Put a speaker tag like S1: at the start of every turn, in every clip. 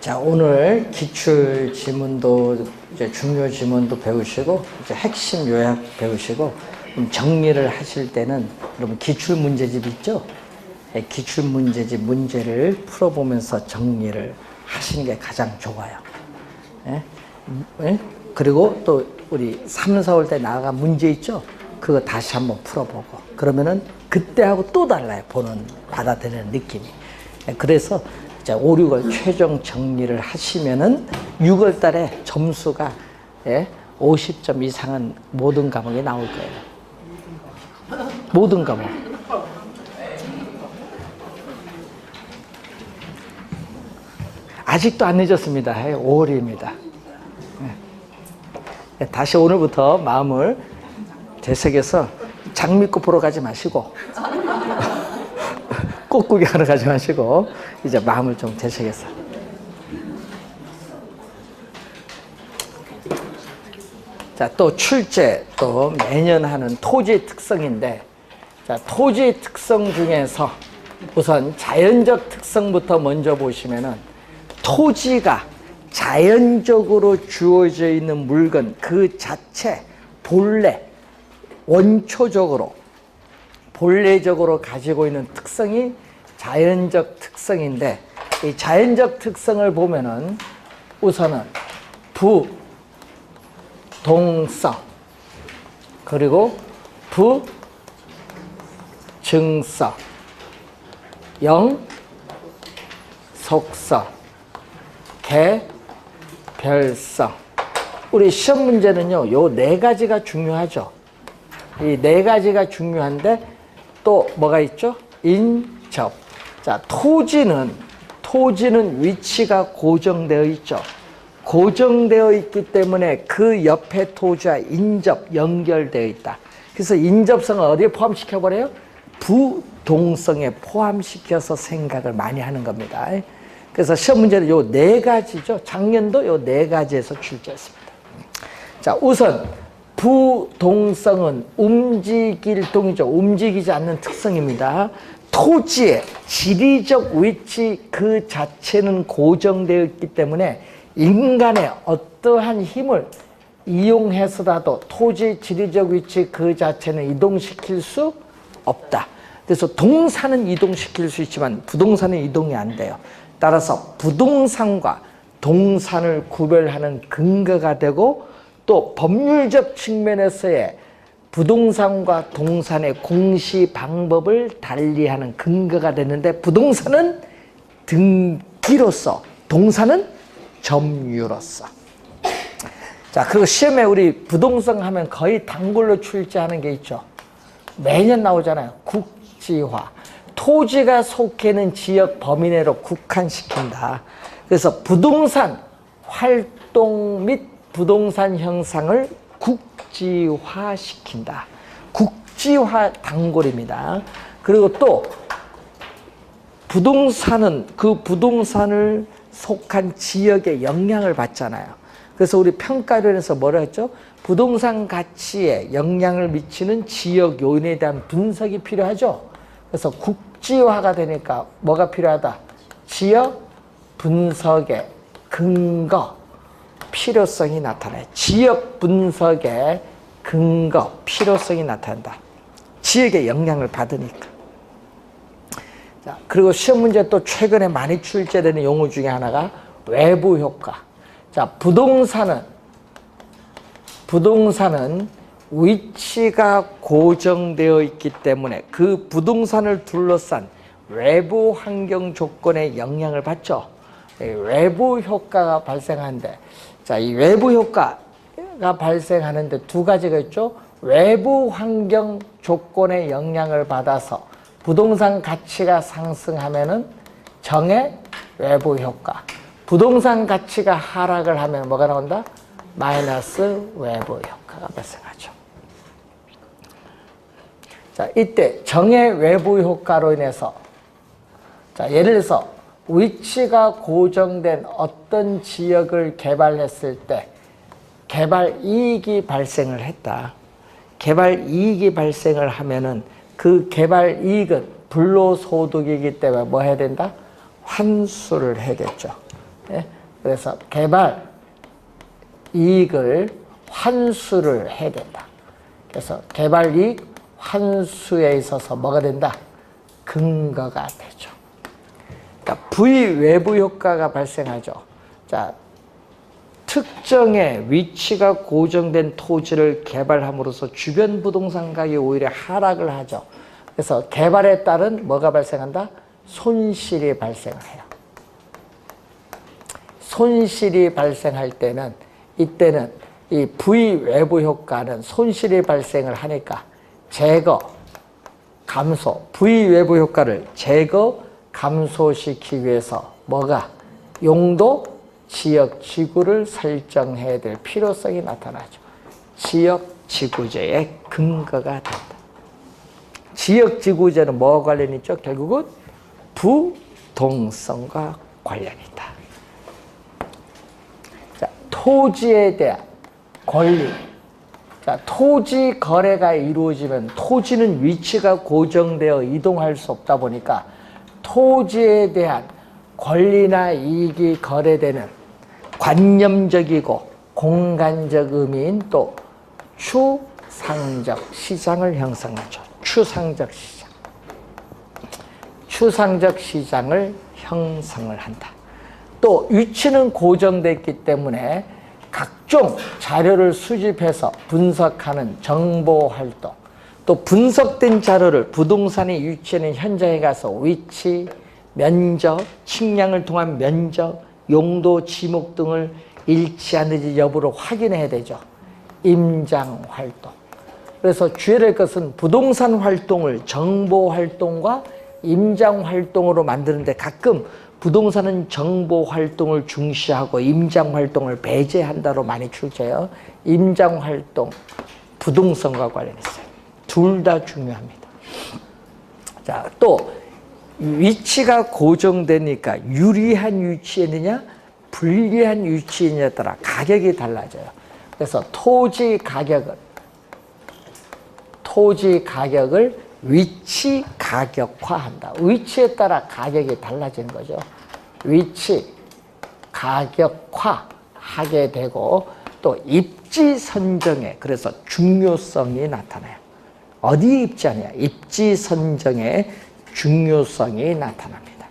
S1: 자, 오늘 기출 지문도 이제 중요 지문도 배우시고 이제 핵심 요약 배우시고 정리를 하실 때는 여러분 기출 문제집 있죠? 기출 문제집 문제를 풀어보면서 정리를 하시는 게 가장 좋아요. 예? 예? 그리고 또 우리 3, 4월 때 나아간 문제 있죠? 그거 다시 한번 풀어보고 그러면은 그때하고 또 달라요. 보는 받아들이는 느낌이. 그래서 5, 6월 최종 정리를 하시면은 6월 달에 점수가 50점 이상은 모든 과목에 나올 거예요. 모든 과목. 아직도 안 늦었습니다. 5월입니다. 다시 오늘부터 마음을 되새겨서 장미꽃 보러 가지 마시고 꽃 구경하러 가지 마시고 이제 마음을 좀 되새겨서. 자, 또 출제, 또 매년 하는 토지의 특성인데, 자, 토지의 특성 중에서 우선 자연적 특성부터 먼저 보시면은 토지가 자연적으로 주어져 있는 물건 그 자체 본래 원초적으로 본래적으로 가지고 있는 특성이 자연적 특성인데, 이 자연적 특성을 보면은 우선은 부동성 그리고 부증성 영속성 개별성. 우리 시험 문제는요, 요 네 가지가 중요하죠. 이 네 가지가 중요한데 또 뭐가 있죠? 인접. 자, 토지는 위치가 고정되어 있죠. 고정되어 있기 때문에 그 옆에 토지와 인접 연결되어 있다. 그래서 인접성을 어디에 포함시켜버려요? 부동성에 포함시켜서 생각을 많이 하는 겁니다. 그래서 시험 문제는 요 네 가지죠. 작년도 요 네 가지에서 출제했습니다. 자, 우선 부동성은 움직일 동이죠. 움직이지 않는 특성입니다. 토지의 지리적 위치 그 자체는 고정되어 있기 때문에 인간의 어떠한 힘을 이용해서라도 토지의 지리적 위치 그 자체는 이동시킬 수 없다. 그래서 동산은 이동시킬 수 있지만 부동산은 이동이 안 돼요. 따라서 부동산과 동산을 구별하는 근거가 되고 또 법률적 측면에서의 부동산과 동산의 공시 방법을 달리하는 근거가 되는데 부동산은 등기로서 동산은 점유로서. 자, 그리고 시험에 우리 부동산 하면 거의 단골로 출제하는 게 있죠. 매년 나오잖아요. 국지화. 토지가 속해 있는 지역 범위 내로 국한시킨다. 그래서 부동산 활동 및 부동산 형상을 국지화시킨다. 국지화 단골입니다. 그리고 또 부동산은 그 부동산을 속한 지역에 영향을 받잖아요. 그래서 우리 평가론에서 뭐라 했죠? 부동산 가치에 영향을 미치는 지역 요인에 대한 분석이 필요하죠. 그래서 국지화가 되니까 뭐가 필요하다? 지역 분석의 근거, 필요성이 나타나요. 지역 분석의 근거, 필요성이 나타난다. 지역에 영향을 받으니까. 자, 그리고 시험 문제 또 최근에 많이 출제되는 용어 중에 하나가 외부 효과. 자, 부동산은 위치가 고정되어 있기 때문에 그 부동산을 둘러싼 외부 환경 조건에 영향을 받죠. 외부 효과가 발생하는데, 자, 이 외부 효과가 발생하는데 두 가지가 있죠. 외부 환경 조건에 영향을 받아서 부동산 가치가 상승하면은 정의 외부 효과. 부동산 가치가 하락을 하면 뭐가 나온다? 마이너스 외부 효과가 발생하죠. 자, 이때 정의 외부 효과로 인해서, 자, 예를 들어서 위치가 고정된 어떤 지역을 개발했을 때 개발 이익이 발생을 했다. 개발 이익이 발생을 하면은 그 개발 이익은 불로소득이기 때문에 뭐 해야 된다? 환수를 해야겠죠. 예?
S2: 그래서 개발 이익을 환수를 해야 된다. 그래서 개발 이익 환수에 있어서 뭐가 된다? 근거가 되죠. 그러니까 부의 외부 효과가 발생하죠. 자, 특정의 위치가 고정된 토지를 개발함으로써 주변 부동산 가격이 오히려 하락을 하죠. 그래서 개발에 따른 뭐가 발생한다? 손실이 발생을 해요. 손실이 발생할 때는 이때는 이 부의 외부 효과는 손실이 발생을 하니까 제거, 감소, 부의 외부 효과를 제거, 감소시키기 위해서 뭐가? 용도, 지역, 지구를 설정해야 될 필요성이 나타나죠. 지역, 지구제의 근거가 된다. 지역, 지구제는 뭐와 관련이 있죠? 결국은 부동성과 관련이 있다. 자, 토지에 대한 권리. 자, 토지 거래가 이루어지면 토지는 위치가 고정되어 이동할 수 없다 보니까 토지에 대한 권리나 이익이 거래되는 관념적이고 공간적 의미인 또 추상적 시장을 형성하죠. 추상적 시장. 추상적 시장을 형성을 한다. 또 위치는 고정됐기 때문에 각종 자료를 수집해서 분석하는 정보활동, 또 분석된 자료를 부동산이 위치하는 현장에 가서 위치, 면적, 측량을 통한 면적, 용도, 지목 등을 일치하는지 여부를 확인해야 되죠. 임장활동. 그래서 주의해야 될 것은 부동산 활동을 정보활동과 임장활동으로 만드는데 가끔 부동산은 정보활동을 중시하고 임장활동을 배제한다로 많이 출제해요. 임장활동, 부동산과 관련있어요. 둘 다 중요합니다. 자, 또 위치가 고정되니까 유리한 위치에 있느냐 불리한 위치에 있느냐에 따라 가격이 달라져요. 그래서 토지 가격을 위치 가격화한다. 위치에 따라 가격이 달라지는 거죠. 위치 가격화하게 되고 또 입지 선정에 그래서 중요성이 나타나요. 어디에 입지하냐? 입지 선정에 중요성이 나타납니다.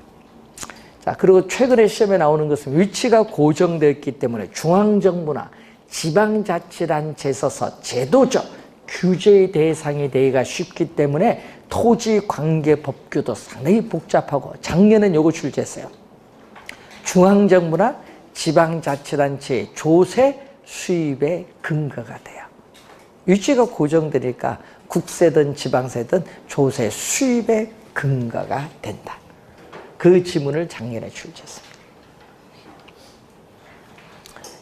S2: 자, 그리고 최근에 시험에 나오는 것은 위치가 고정되었기 때문에 중앙정부나 지방자치단체에서 제도적 규제의 대상이 되기가 쉽기 때문에 토지관계법규도 상당히 복잡하고 작년엔 요거 출제했어요. 중앙정부나 지방자치단체의 조세 수입의 근거가 돼요. 위치가 고정되니까 국세든 지방세든 조세 수입의 근거가 된다. 그 지문을 작년에 출제했습니다.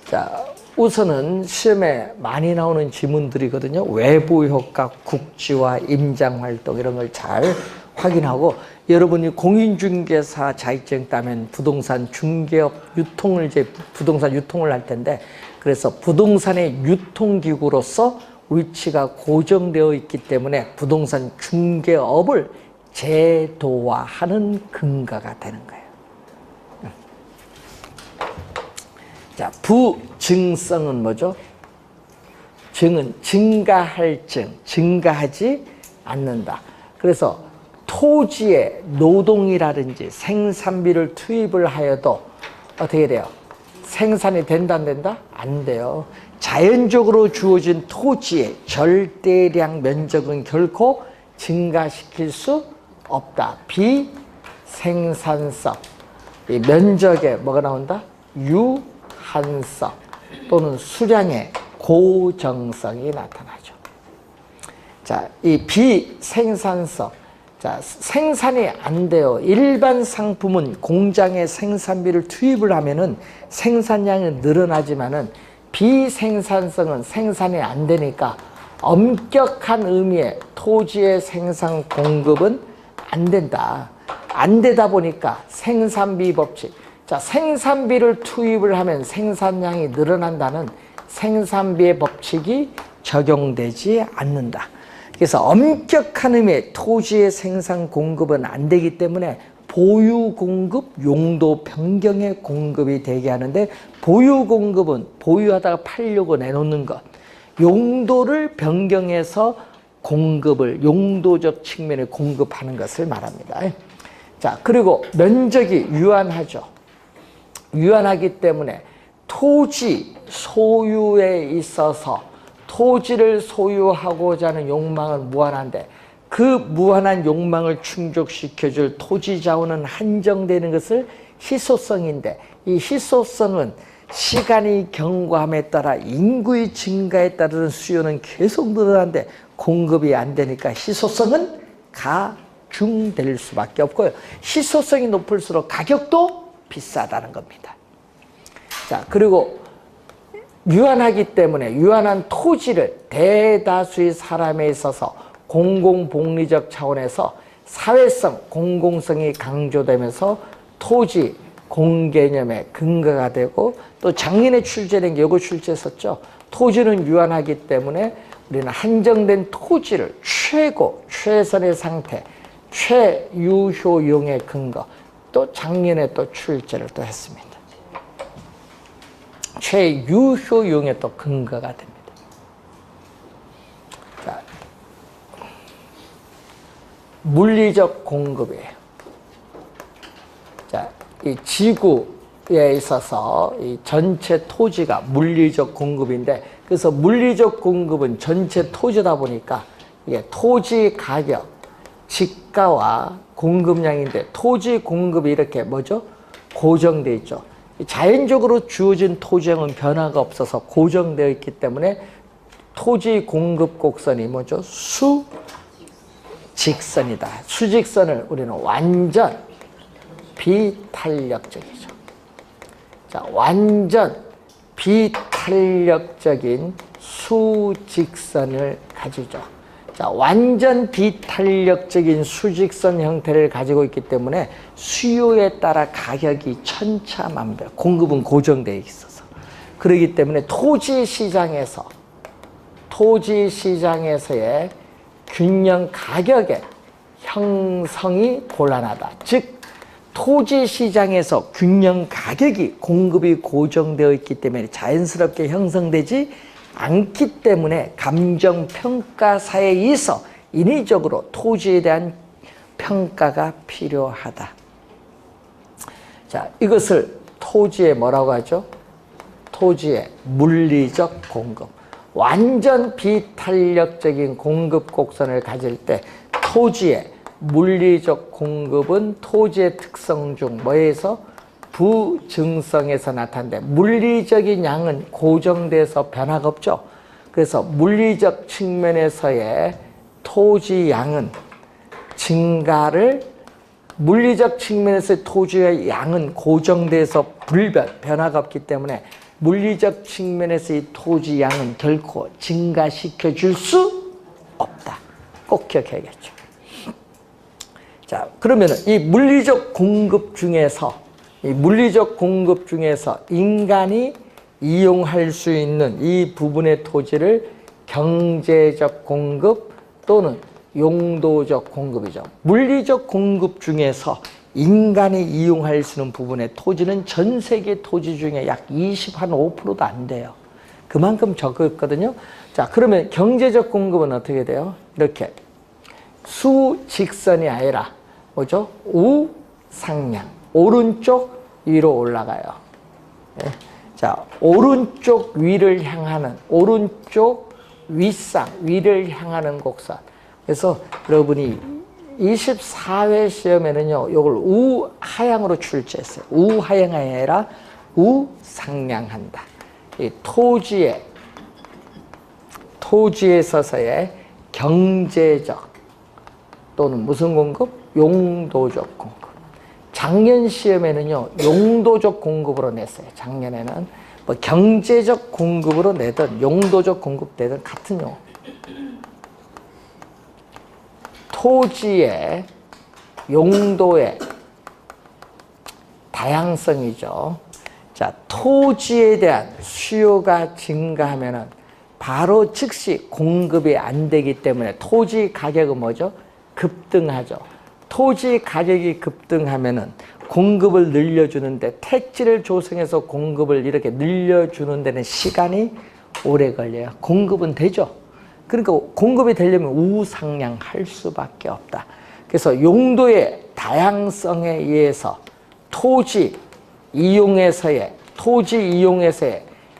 S2: 자, 우선은 시험에 많이 나오는 지문들이거든요. 외부 효과, 국지화, 임장활동 이런 걸 잘 확인하고 여러분이 공인중개사 자격증 따면 부동산 중개업 유통을 부동산 유통을 할 텐데 그래서 부동산의 유통기구로서 위치가 고정되어 있기 때문에 부동산 중개업을 제도화하는 근거가 되는 거예요. 자, 부증성은 뭐죠? 증은 증가할 증, 증가하지 않는다. 그래서 토지에 노동이라든지 생산비를 투입을 하여도 어떻게 돼요? 생산이 된다 안 된다? 안 돼요. 자연적으로 주어진 토지의 절대량 면적은 결코 증가시킬 수 없다. 비생산성. 이 면적에 뭐가 나온다? 유한성 또는 수량의 고정성이 나타나죠. 자, 이 비생산성. 자, 생산이 안 돼요. 일반 상품은 공장에 생산비를 투입을 하면은 생산량은 늘어나지만은 비생산성은 생산이 안 되니까 엄격한 의미의 토지의 생산 공급은 안 된다. 안 되다 보니까 생산비 법칙. 자, 생산비를 투입을 하면 생산량이 늘어난다는 생산비의 법칙이 적용되지 않는다. 그래서 엄격한 의미의 토지의 생산 공급은 안 되기 때문에
S1: 보유 공급, 용도 변경의 공급이 되게 하는데, 보유 공급은 보유하다가 팔려고 내놓는 것, 용도를 변경해서 공급을 용도적 측면에 공급하는 것을 말합니다. 자, 그리고 면적이 유한하죠. 유한하기 때문에 토지 소유에 있어서 토지를 소유하고자 하는 욕망은 무한한데, 그 무한한 욕망을 충족시켜줄 토지 자원은 한정되는 것을 희소성인데, 이 희소성은 시간이 경과함에 따라 인구의 증가에 따른 수요는 계속 늘어나는데 공급이 안 되니까 희소성은 가중될 수밖에 없고요. 희소성이 높을수록 가격도 비싸다는 겁니다. 자, 그리고 유한하기 때문에 유한한 토지를 대다수의 사람에 있어서 공공복리적 차원에서 사회성, 공공성이 강조되면서 토지 공개념의 근거가 되고, 또 작년에 출제된 게 이거 출제했었죠. 토지는 유한하기 때문에 우리는 한정된 토지를 최선의 상태, 최유효용의 근거, 또 작년에 또 출제를 또 했습니다. 최유효용의 또 근거가 됩니다. 자, 물리적 공급이에요. 자, 이 지구에 있어서 이 전체 토지가 물리적 공급인데, 그래서 물리적 공급은 전체 토지다 보니까 이게 토지 가격, 지가와 공급량인데, 토지 공급이 이렇게 뭐죠? 고정되어 있죠. 자연적으로 주어진 토지량은 변화가 없어서 고정되어 있기 때문에 토지 공급 곡선이 뭐죠? 수직선이다. 수직선을 우리는 완전 비탄력적이죠. 자, 완전 비탄력적인 수직선을 가지죠. 자, 완전 비탄력적인 수직선 형태를 가지고 있기 때문에 수요에 따라 가격이 천차만별, 공급은 고정되어 있어서, 그렇기 때문에 토지 시장에서의 균형 가격의 형성이 곤란하다. 즉, 토지 시장에서 균형 가격이, 공급이 고정되어 있기 때문에 자연스럽게 형성되지 않기 때문에 감정평가사에 있어 인위적으로 토지에 대한 평가가 필요하다. 자, 이것을 토지의 뭐라고 하죠? 토지의 물리적 공급. 완전 비탄력적인 공급 곡선을 가질 때 토지의 물리적 공급은 토지의 특성 중 뭐에서? 부증성에서 나타나는데, 물리적인 양은 고정돼서 변화가 없죠. 그래서 물리적 측면에서의 토지 양은 증가를, 물리적 측면에서의 토지의 양은 고정돼서 변화가 없기 때문에 물리적 측면에서의 토지 양은 결코 증가시켜 줄 수 없다. 꼭 기억해야겠죠. 자, 그러면은 이 물리적 공급 중에서 인간이 이용할 수 있는 이 부분의 토지를 경제적 공급 또는 용도적 공급이죠. 물리적 공급 중에서 인간이 이용할 수 있는 부분의 토지는 전 세계 토지 중에 약 25%도 안 돼요. 그만큼 적었거든요. 자, 그러면 경제적 공급은 어떻게 돼요? 이렇게 수직선이 아니라 뭐죠? 우상향. 오른쪽 위로 올라가요. 네. 자, 오른쪽 위를 향하는, 오른쪽 윗상 위를 향하는 곡선. 그래서 여러분이 24회 시험에는요, 이걸 우하향으로 출제했어요. 우하향이 아니라 우상향한다. 이 토지에 있어서의 경제적 또는 무슨 공급? 용도적 공급. 작년 시험에는요, 용도적 공급으로 냈어요. 작년에는 뭐 경제적 공급으로 내든 용도적 공급 내든 같은 용어. 토지의 용도의 다양성이죠. 자, 토지에 대한 수요가 증가하면은 바로 즉시 공급이 안 되기 때문에 토지 가격은 뭐죠? 급등하죠.
S2: 토지 가격이 급등하면은 공급을 늘려주는데 택지를 조성해서 공급을 이렇게 늘려주는 데는 시간이 오래 걸려요. 공급은 되죠. 그러니까 공급이 되려면 우상향할 수밖에 없다. 그래서 용도의 다양성에 의해서 토지 이용에서의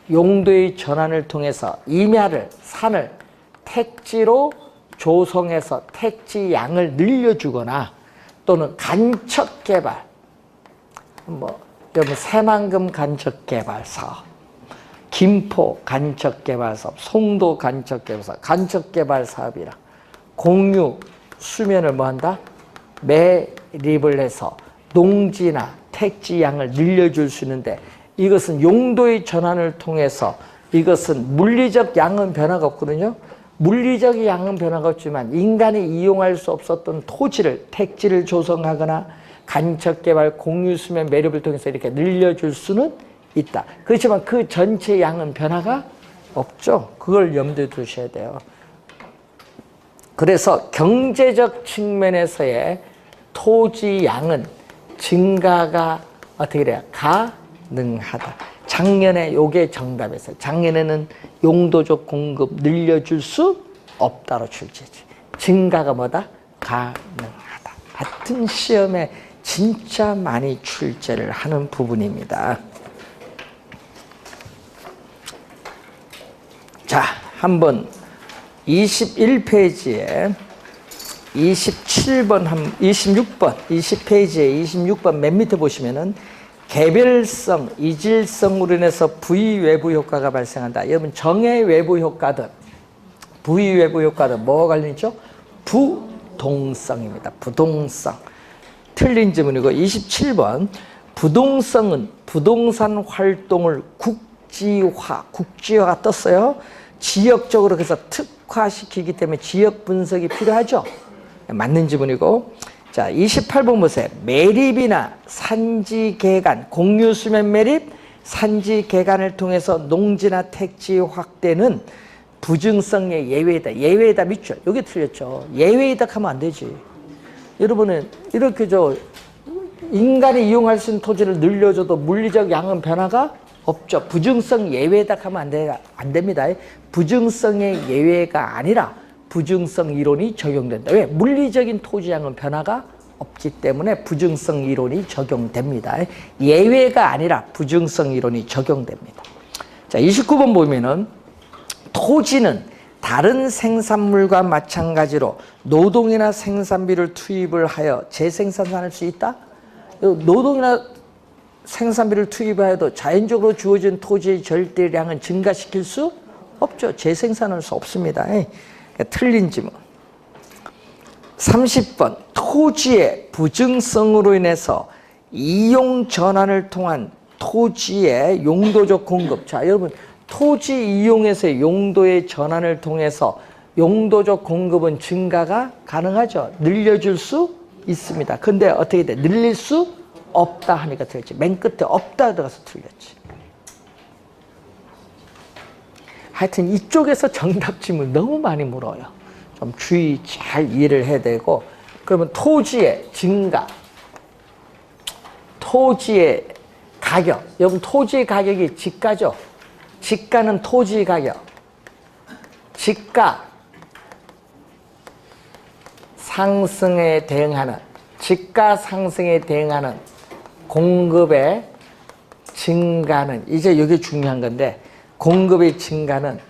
S2: 용도의 전환을 통해서 임야를 산을 택지로 조성해서 택지 양을 늘려주거나 또는 간척 개발, 여러분 새만금 간척 개발 사업, 김포 간척 개발 사업, 송도 간척 개발 사업, 간척 개발 사업이라 공유 수면을 뭐한다? 매립을 해서 농지나 택지 양을 늘려줄 수 있는데 이것은 용도의 전환을 통해서 이것은 물리적 양은 변화가 없거든요. 물리적 양은 변화가 없지만 인간이 이용할 수 없었던 토지를 택지를 조성하거나 간척개발 공유수면 매립을 통해서 이렇게 늘려줄 수는 있다. 그렇지만 그 전체 양은 변화가 없죠. 그걸 염두에 두셔야 돼요. 그래서 경제적 측면에서의 토지 양은 증가가 어떻게 돼요? 가능하다. 작년에 요게 정답이었어요. 작년에는 용도적 공급 늘려줄 수 없다로 출제지. 증가가 뭐다? 가능하다. 같은 시험에 진짜 많이 출제를 하는 부분입니다. 자, 한번 21페이지에 27번, 26번, 20페이지에 26번 맨 밑에 보시면은 개별성, 이질성으로 인해서 부위 외부 효과가 발생한다. 여러분 정의 외부 효과들, 부위 외부 효과들 뭐가 관련있죠? 부동성입니다. 부동성. 틀린 지문이고 27번 부동성은 부동산 활동을 국지화가 떴어요. 지역적으로 그래서 특화시키기 때문에 지역 분석이 필요하죠. 맞는 지문이고 자 28번 보세요. 매립이나 산지 개간, 공유 수면 매립, 산지 개간을 통해서 농지나 택지 확대는 부증성의 예외이다. 예외이다 밑줄. 여기 틀렸죠. 예외이다 하면 안 되지. 여러분은 이렇게 인간이 이용할 수 있는 토지를 늘려줘도 물리적 양은 변화가 없죠. 부증성 예외다 하면 안 됩니다. 부증성의 예외가 아니라 부증성 이론이 적용된다. 왜? 물리적인 토지양은 변화가 없기 때문에 부증성 이론이 적용됩니다. 예외가 아니라 부증성 이론이 적용됩니다. 자, 29번 보면은 토지는 다른 생산물과 마찬가지로 노동이나 생산비를 투입을 하여 재생산할 수 있다? 노동이나 생산비를 투입하여도 자연적으로 주어진 토지의 절대량은 증가시킬 수 없죠. 재생산할 수 없습니다. 틀린 지문. 30번 토지의 부증성으로 인해서 이용 전환을 통한 토지의 용도적 공급. 자, 여러분 토지 이용에서의 용도의 전환을 통해서 용도적 공급은 증가가 가능하죠. 늘려줄 수 있습니다. 근데 어떻게 돼? 늘릴 수 없다 하니까 틀렸지. 맨 끝에 없다 들어가서 틀렸지. 하여튼 이쪽에서 정답 질문 너무 많이 물어요. 좀 주의 잘 이해를 해야 되고 그러면 토지의 증가, 토지의 가격. 여러분 토지의 가격이 지가죠. 지가는 토지 가격. 지가 상승에 대응하는 지가 상승에 대응하는 공급의 증가는 이제 이게 중요한 건데 공급의 증가는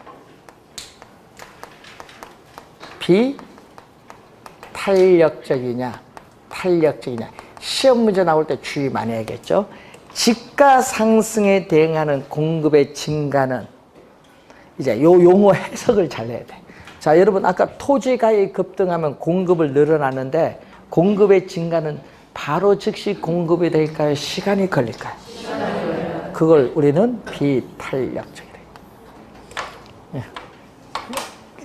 S2: 비탄력적이냐 탄력적이냐 시험 문제 나올 때 주의 많이 해야겠죠. 지가 상승에 대응하는 공급의 증가는 이제 요 용어 해석을 잘 해야 돼. 자, 여러분 아까 토지 가격이 급등하면 공급을 늘어났는데 공급의 증가는 바로 즉시 공급이 될까요? 시간이 걸릴까요? 그걸 우리는 비탄력적이래.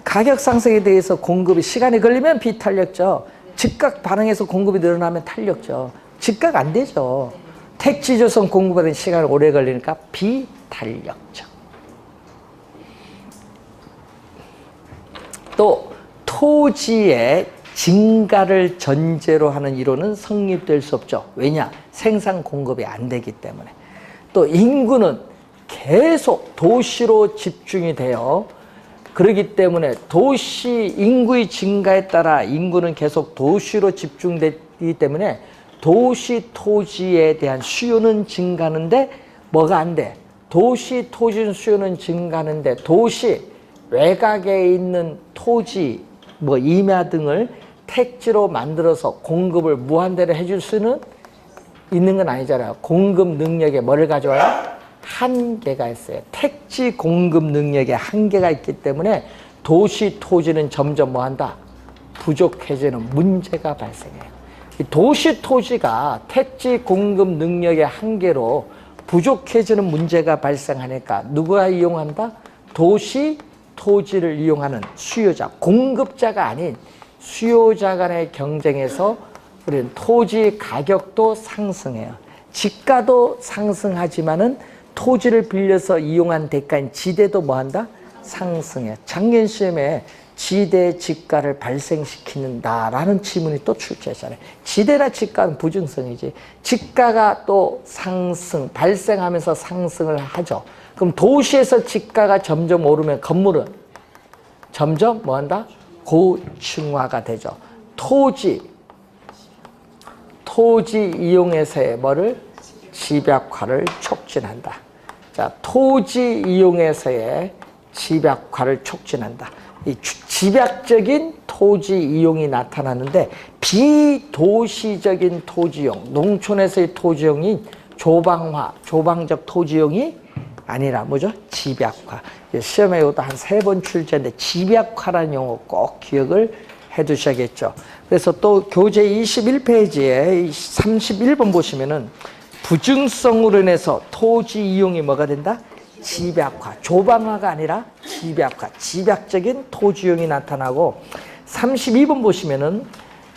S2: 가격 상승에 대해서 공급이 시간이 걸리면 비탄력적. 즉각 반응해서 공급이 늘어나면 탄력적. 즉각 안 되죠. 택지 조성 공급하는 시간이 오래 걸리니까 비탄력적. 또 토지의
S1: 증가를 전제로 하는 이론은 성립될 수 없죠. 왜냐? 생산 공급이 안 되기 때문에. 또 인구는 계속 도시로 집중이 돼요. 그렇기 때문에 도시 인구의 증가에 따라 인구는 계속 도시로 집중되기 때문에 도시 토지에 대한 수요는 증가하는데 뭐가 안 돼? 도시 토지 수요는 증가하는데 도시 외곽에 있는 토지, 임야 등을 택지로 만들어서 공급을 무한대로 해줄 수는 있는 건 아니잖아요. 공급 능력에 뭐를 가져와요? 한계가 있어요. 택지 공급 능력에 한계가 있기 때문에 도시 토지는 점점 뭐한다? 부족해지는 문제가 발생해요. 이 도시 토지가 택지 공급 능력의 한계로 부족해지는 문제가 발생하니까 누가 이용한다? 도시 토지를 이용하는 수요자, 공급자가 아닌 수요자 간의 경쟁에서 우리는 토지 가격도 상승해요. 지가도 상승하지만은 토지를 빌려서 이용한 대가인 지대도 뭐한다? 상승해. 작년 시험에 지대 지가를 발생시키는다라는 지문이 또 출제했잖아요. 지대나 지가는 부증성이지. 지가가 또 발생하면서 상승을 하죠. 그럼 도시에서 지가가 점점 오르면 건물은 점점 뭐한다? 고층화가 되죠. 토지 이용해서의 뭐를? 집약화를 촉진한다. 자, 토지 이용해서의 집약화를 촉진한다. 이 집약적인 토지 이용이 나타나는데 비도시적인 토지용, 농촌에서의 토지용이 조방적 토지용이 아니라 뭐죠? 집약화. 시험에 이것도 한 3번 출제인데 집약화라는 용어 꼭 기억을 해 두셔야겠죠. 그래서 또 교재 21페이지에 31번 보시면은 부증성으로 인해서 토지 이용이 뭐가 된다? 집약화. 조방화가 아니라 집약화. 집약적인 토지 이용이 나타나고 32번 보시면은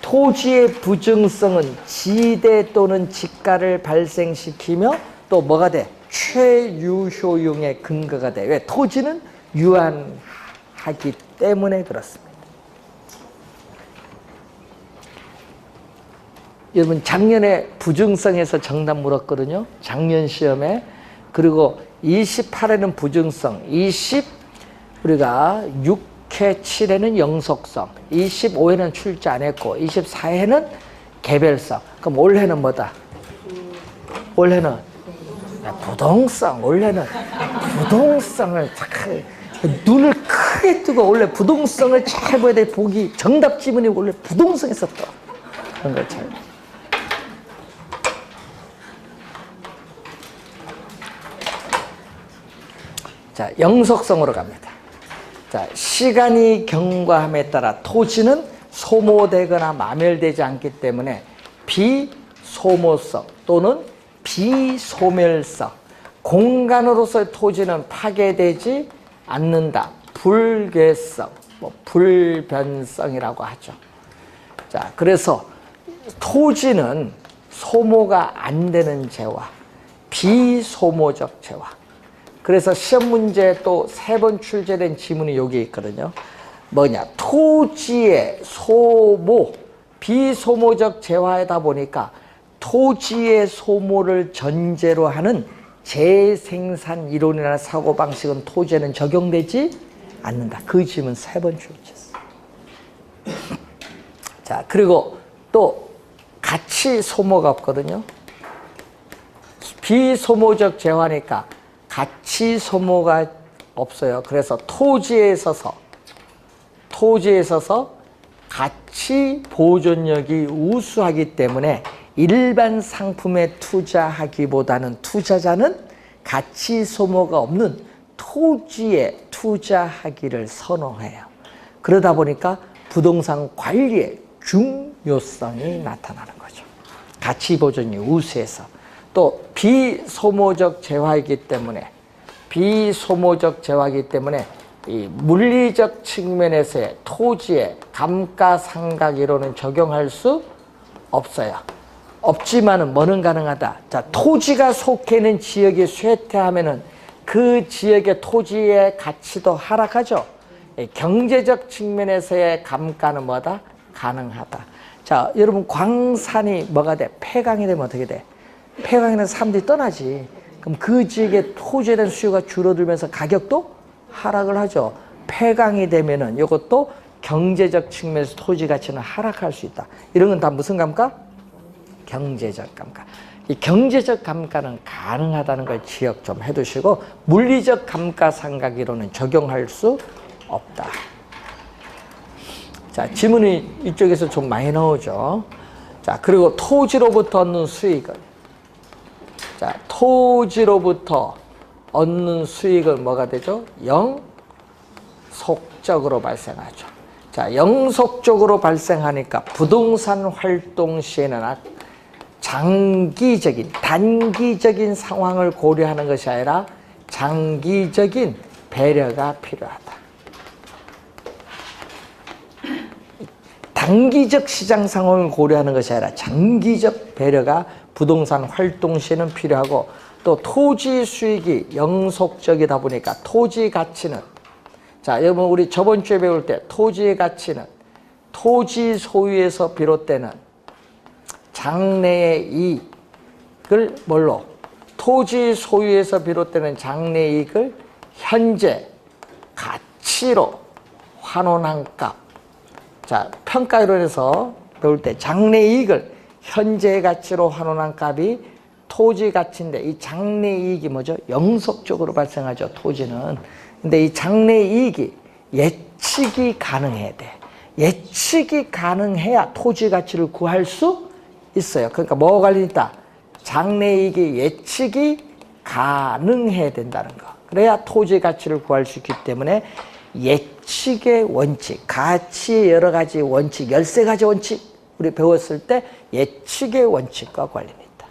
S1: 토지의 부증성은 지대 또는 지가를 발생시키며 또 뭐가 돼? 최유효용의 근거가 돼. 왜? 토지는 유한하기 때문에 그렇습니다. 여러분 작년에 부증성에서 정답 물었거든요. 작년 시험에. 그리고 28에는 부증성, 우리가 6회 7회는 영속성, 25회는 출제 안 했고 24회는 개별성. 그럼 올해는 뭐다? 올해는 부동성. 올해는 부동성을 눈을 크게 뜨고 원래 부동성을 잘 봐야 돼. 보기 정답 지문이 원래 부동성에서 떠. 그런 걸 잘. 자, 영속성으로 갑니다. 자, 시간이 경과함에 따라 토지는 소모되거나 마멸되지 않기 때문에 비소모성 또는 비소멸성, 공간으로서의 토지는 파괴되지 않는다. 불괴성, 불변성이라고 하죠. 자, 그래서 토지는 소모가 안 되는 재화, 비소모적 재화. 그래서 시험 문제에 또 3번 출제된 지문이 여기 있거든요. 뭐냐? 토지의 소모, 비소모적 재화이다 보니까 토지의 소모를 전제로 하는 재생산 이론이나 사고방식은 토지에는 적용되지 않는다. 그 지문 3번 출제했어요. 자, 그리고 또 가치 소모가 없거든요. 비소모적 재화니까 가치 소모가 없어요. 그래서 토지에 있어서 가치 보존력이 우수하기 때문에 일반 상품에 투자하기보다는 투자자는 가치 소모가 없는 토지에 투자하기를 선호해요. 그러다 보니까 부동산 관리의 중요성이 나타나는 거죠. 가치 보존이 우수해서. 또 비소모적 재화이기 때문에 이 물리적 측면에서의 토지의 감가상각 이론은 적용할 수 없어요. 없지만은 뭐는 가능하다. 자, 토지가 속해 있는 지역이 쇠퇴하면은 그 지역의 토지의 가치도 하락하죠. 경제적 측면에서의 감가는 뭐다?
S2: 가능하다. 자, 여러분 광산이 뭐가 돼? 폐광이 되면 어떻게 돼? 폐광이 되면 사람들이 떠나지. 그럼 그 지역의 토지에 대한 수요가 줄어들면서 가격도 하락을 하죠. 폐광이 되면은 이것도 경제적 측면에서 토지 가치는 하락할 수 있다. 이런 건 다 무슨 감가? 경제적 감가. 이 경제적 감가는 가능하다는 걸 기억 좀 해두시고 물리적 감가상각이론은 적용할 수 없다. 자, 지문이 이쪽에서 좀 많이 나오죠. 자, 그리고 토지로부터 얻는 수익은, 자, 토지로부터 얻는 수익은 뭐가 되죠? 영속적으로 발생하죠. 자, 영속적으로 발생하니까 부동산 활동 시에는 장기적인, 단기적인 상황을 고려하는 것이 아니라 장기적인 배려가 필요하다. 단기적 시장 상황을 고려하는 것이 아니라 장기적 배려가 부동산 활동 시에는 필요하고, 또 토지 수익이 영속적이다 보니까 토지 가치는, 자, 여러분 우리 저번 주에 배울 때 토지의 가치는 토지 소유에서 비롯되는 장래의 이익을 뭘로? 토지 소유에서 비롯되는 장래 이익을 현재 가치로 환원한 값. 자, 평가이론에서 배울 때 장래 이익을 현재 가치로 환원한 값이 토지 가치인데, 이 장래 이익이 뭐죠? 영속적으로 발생하죠, 토지는. 근데 이 장래 이익이 예측이 가능해야 돼. 예측이 가능해야 토지 가치를 구할 수 있어요. 그러니까 뭐가 관련 있다? 장래 이익이 예측이 가능해야 된다는 거. 그래야 토지 가치를 구할 수 있기 때문에 예측의 원칙, 가치의 여러 가지 원칙, 13가지 원칙 우리 배웠을 때 예측의 원칙과 관련이 있다.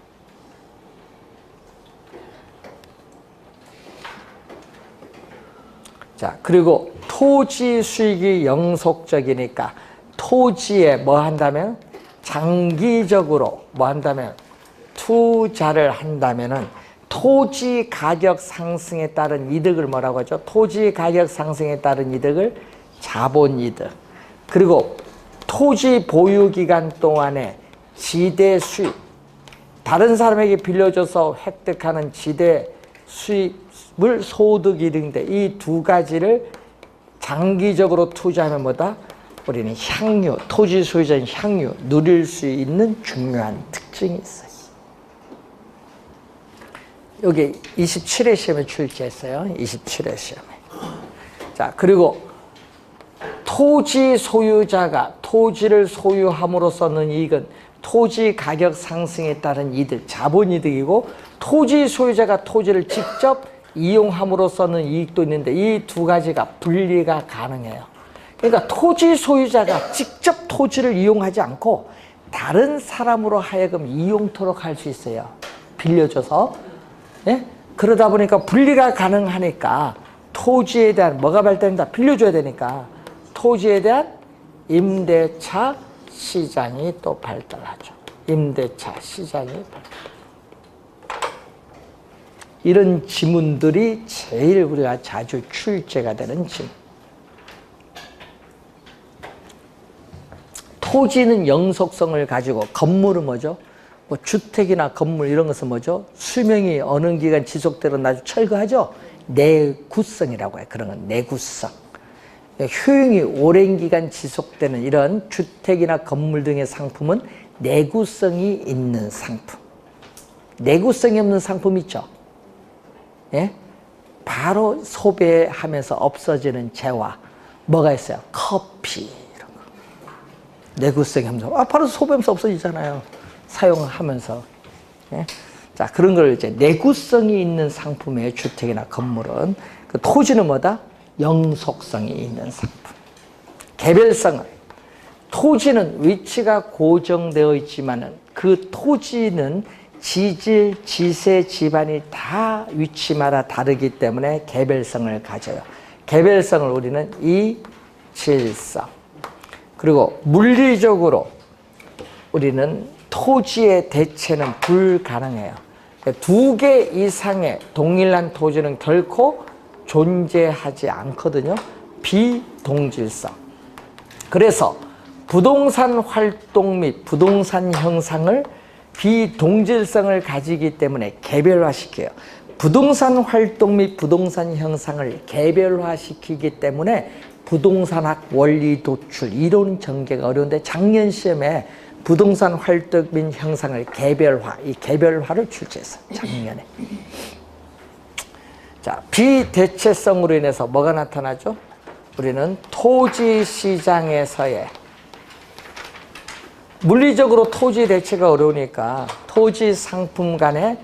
S2: 자, 그리고 토지 수익이 영속적이니까 토지에 뭐 한다면? 장기적으로 뭐 한다면? 투자를 한다면은 토지 가격 상승에 따른 이득을 뭐라고 하죠? 토지 가격 상승에 따른 이득을 자본이득. 그리고 토지 보유 기간 동안에 지대 수익, 다른 사람에게 빌려줘서 획득하는 지대 수익을 소득이득인데, 이 두 가지를 장기적으로 투자하면 뭐다? 우리는 향유, 토지 소유자인 향유, 누릴 수 있는 중요한 특징이 있어요. 여기 27회 시험에 출제했어요. 27회 시험에. 자, 그리고 토지 소유자가 토지를 소유함으로써 얻는 이익은 토지 가격 상승에 따른 이득, 자본이득이고, 토지 소유자가 토지를 직접 이용함으로써 얻는 이익도 있는데, 이 두 가지가 분리가 가능해요. 그러니까 토지 소유자가 직접 토지를 이용하지 않고 다른 사람으로 하여금 이용토록 할 수 있어요. 빌려줘서. 예? 그러다 보니까 분리가 가능하니까 토지에 대한 뭐가 발달된다? 빌려줘야 되니까 토지에 대한 임대차 시장이 또 발달하죠. 임대차 시장이 발달. 이런 지문들이 제일 우리가 자주 출제가 되는 지문. 토지는 영속성을 가지고, 건물은 뭐죠? 뭐 주택이나 건물 이런 것은 뭐죠? 수명이 어느 기간 지속되는 나중에 철거하죠? 내구성이라고 해요. 그런 건 내구성. 효용이 오랜 기간 지속되는 이런 주택이나 건물 등의 상품은 내구성이 있는 상품. 내구성이 없는 상품 있죠? 예? 바로 소비하면서 없어지는 재화. 뭐가 있어요? 커피 이런 거. 내구성이 없는, 바로 소비하면서 없어지잖아요. 사용하면서. 예? 자, 그런 걸 이제 내구성이 있는 상품의 주택이나 건물은, 그 토지는 뭐다? 영속성이 있는 상품. 개별성은, 토지는 위치가 고정되어 있지만은 그 토지는 지질, 지세, 지반이 다 위치마다 다르기 때문에 개별성을 가져요. 개별성을 우리는 이질성. 그리고 물리적으로 우리는 토지의 대체는 불가능해요. 두 개 이상의 동일한 토지는 결코 존재하지 않거든요. 비동질성. 그래서 부동산 활동 및 부동산 형상을 비동질성을 가지기 때문에 개별화시켜요. 부동산 활동 및 부동산 형상을 개별화시키기 때문에 부동산학 원리 도출 이론 전개가 어려운데 작년 시험에 부동산 활동 및 형상을 개별화, 이 개별화를 출제했어요. 작년에. 자, 비대체성으로 인해서 뭐가 나타나죠? 우리는 토지 시장에서의 물리적으로 토지 대체가 어려우니까 토지 상품 간의